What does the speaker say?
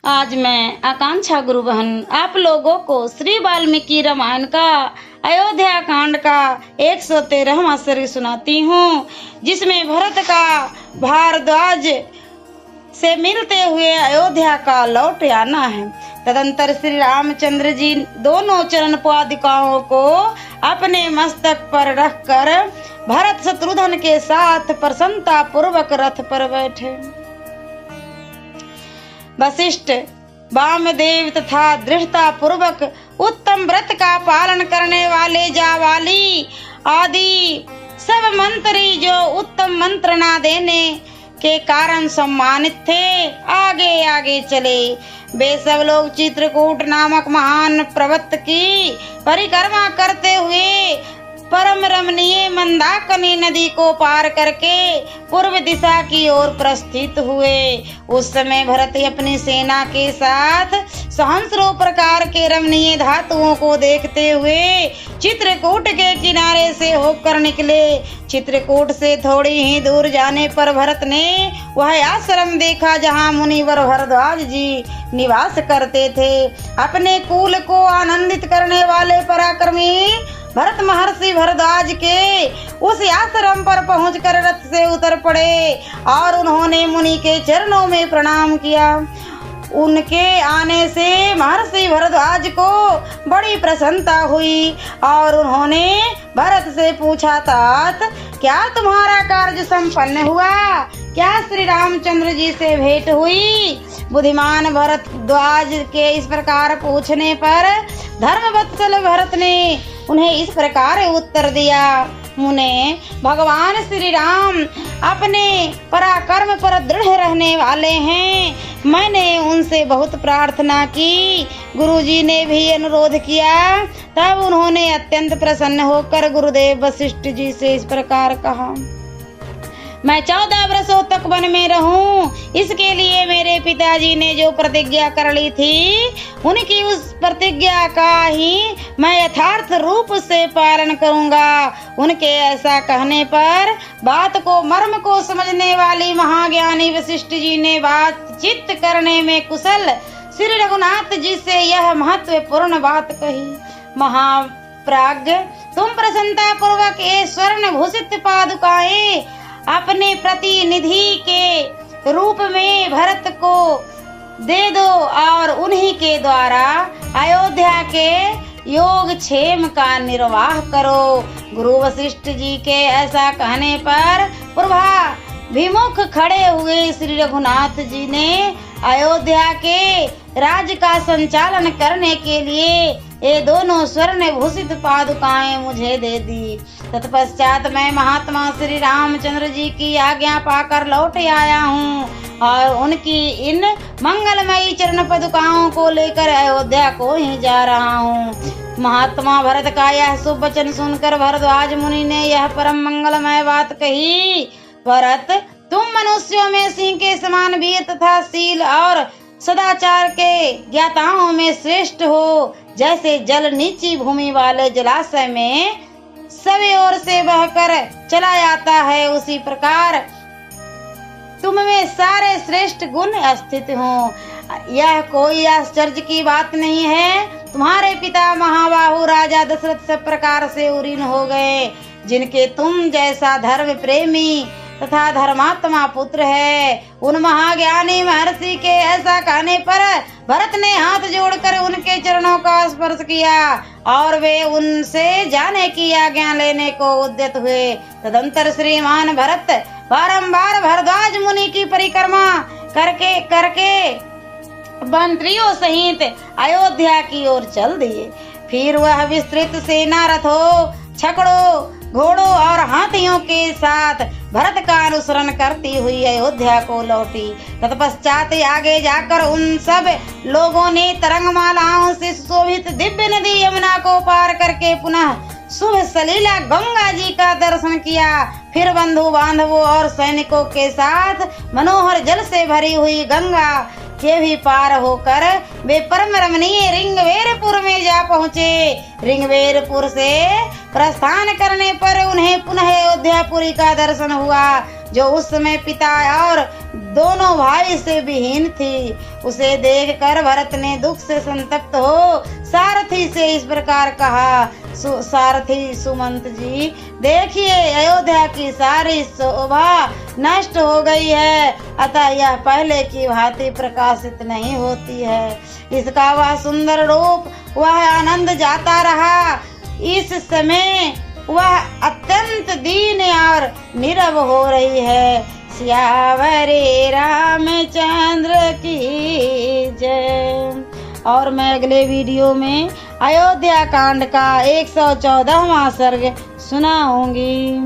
आज मैं आकांक्षा गुरु बहन आप लोगों को श्री वाल्मीकि रामायण का अयोध्या कांड का 113वां सर्ग सुनाती हूँ, जिसमें भरत का भारद्वाज से मिलते हुए अयोध्या का लौट आना है। तदंतर श्री रामचंद्र जी दोनों चरण पादुकाओं को अपने मस्तक पर रखकर भरत शत्रुघ्न के साथ प्रसन्नता पूर्वक रथ पर बैठे। वशिष्ठ, वामदेव तथा दृढ़ता पूर्वक उत्तम व्रत का पालन करने वाले जावाली आदि सब मंत्री जो उत्तम मंत्रणा देने के कारण सम्मानित थे, आगे आगे चले। वे सब लोग चित्रकूट नामक महान पर्वत की परिक्रमा करते हुए परम रमणीय मंदाकिनी नदी को पार करके पूर्व दिशा की ओर प्रस्थित हुए। उस समय भरत अपनी सेना के साथ सहस्रों प्रकार के रमणीय धातुओं को देखते हुए चित्रकूट के किनारे से होकर निकले। चित्रकूट से थोड़ी ही दूर जाने पर भरत ने वह आश्रम देखा जहाँ मुनिवर भारद्वाज जी निवास करते थे। अपने कुल को आनंदित करने वाले पराक्रमी भरत महर्षि भारद्वाज के उस आश्रम पर पहुंचकर रथ से उतर पड़े और उन्होंने मुनि के चरणों में प्रणाम किया। उनके आने से महर्षि भारद्वाज को बड़ी प्रसन्नता हुई और उन्होंने भरत से पूछा, तात क्या तुम्हारा कार्य संपन्न हुआ? क्या श्री रामचंद्र जी से भेंट हुई? बुद्धिमान भारद्वाज के इस प्रकार पूछने पर धर्मवत्सल भरत ने उन्हें इस प्रकार उत्तर दिया, मुने भगवान श्री राम अपने पराक्रम पर दृढ़ रहने वाले हैं। मैंने उनसे बहुत प्रार्थना की, गुरुजी ने भी अनुरोध किया। तब उन्होंने अत्यंत प्रसन्न होकर गुरुदेव वशिष्ठ जी से इस प्रकार कहा, मैं 14 वर्षों तक वन में रहूं, इसके लिए मेरे पिताजी ने जो प्रतिज्ञा कर ली थी, उनकी उस प्रतिज्ञा का ही मैं यथार्थ रूप से पालन करूंगा। उनके ऐसा कहने पर बात को मर्म को समझने वाली महाज्ञानी वशिष्ठ जी ने बातचीत करने में कुशल श्री रघुनाथ जी से यह महत्वपूर्ण बात कही, महाप्राज्ञ, तुम प्रसन्नता पूर्वक ये स्वर्ण भूषित पादुकाएं अपने प्रतिनिधि के रूप में भरत को दे दो और उन्हीं के द्वारा अयोध्या के योगक्षेम का निर्वाह करो। गुरु वशिष्ठ जी के ऐसा कहने पर पूर्वाभिमुख खड़े हुए श्री रघुनाथ जी ने अयोध्या के राज्य का संचालन करने के लिए ये दोनों स्वर्ण भूषित पादुकाएं मुझे दे दी। तत्पश्चात मैं महात्मा श्री रामचंद्र जी की आज्ञा पाकर लौट आया हूँ और उनकी इन मंगलमयी चरण पादुकाओं को लेकर अयोध्या को ही जा रहा हूँ। महात्मा भरत का यह शुभ वचन सुनकर भारद्वाज मुनि ने यह परम मंगलमय बात कही, भरत, तुम मनुष्यों में सिंह के समान वीर तथा शील और सदाचार के ज्ञाताओं में श्रेष्ठ हो। जैसे जल नीची भूमि वाले जलाशय में सभी ओर से बहकर चला जाता है, उसी प्रकार तुम में सारे श्रेष्ठ गुण स्थित हो। यह कोई आश्चर्य की बात नहीं है। तुम्हारे पिता महाबाहु राजा दशरथ सब प्रकार से उरीन हो गए, जिनके तुम जैसा धर्म प्रेमी तथा धर्मात्मा पुत्र है। उन महाज्ञानी महर्षि के ऐसा कहने पर भरत ने हाथ जोड़कर उनके चरणों का स्पर्श किया और वे उनसे जाने की आज्ञा लेने को उद्यत हुए। तदंतर श्रीमान भरत बारंबार भारद्वाज मुनि की परिक्रमा करके मंत्रियों सहित अयोध्या की ओर चल दिए। फिर वह विस्तृत सेना रथों, छकड़ों, घोड़ों और हाथियों के साथ भरत का अनुसरण करती हुई अयोध्या को लौटी। तत्पश्चात आगे जाकर उन सब लोगों ने तरंगमालाओं से सुशोभित दिव्य नदी यमुना को पार करके पुनः शुभ सलीला गंगा जी का दर्शन किया। फिर बंधु बांधवों और सैनिकों के साथ मनोहर जल से भरी हुई गंगा के भी पार होकर वे परम रमणीय रिंगवेरपुर में जा पहुँचे। रिंगवेरपुर से प्रस्थान करने पर उन्हें पुनः अयोध्यापुरी का दर्शन हुआ। जो उस समय पिता और दोनों भाई से विहीन थी। उसे देखकर भरत ने दुख से संतप्त हो सारथी से इस प्रकार कहा, सारथी सुमंत जी, देखिए अयोध्या की सारी शोभा नष्ट हो गई है, अतः यह पहले की भांति प्रकाशित नहीं होती है। इसका वह सुंदर रूप, वह आनंद जाता रहा। इस समय वह अत्यंत दीन और नीरव हो रही है। सियावरे रामचंद्र की जय। और मैं अगले वीडियो में अयोध्या कांड का 114वां सर्ग सुनाऊंगी।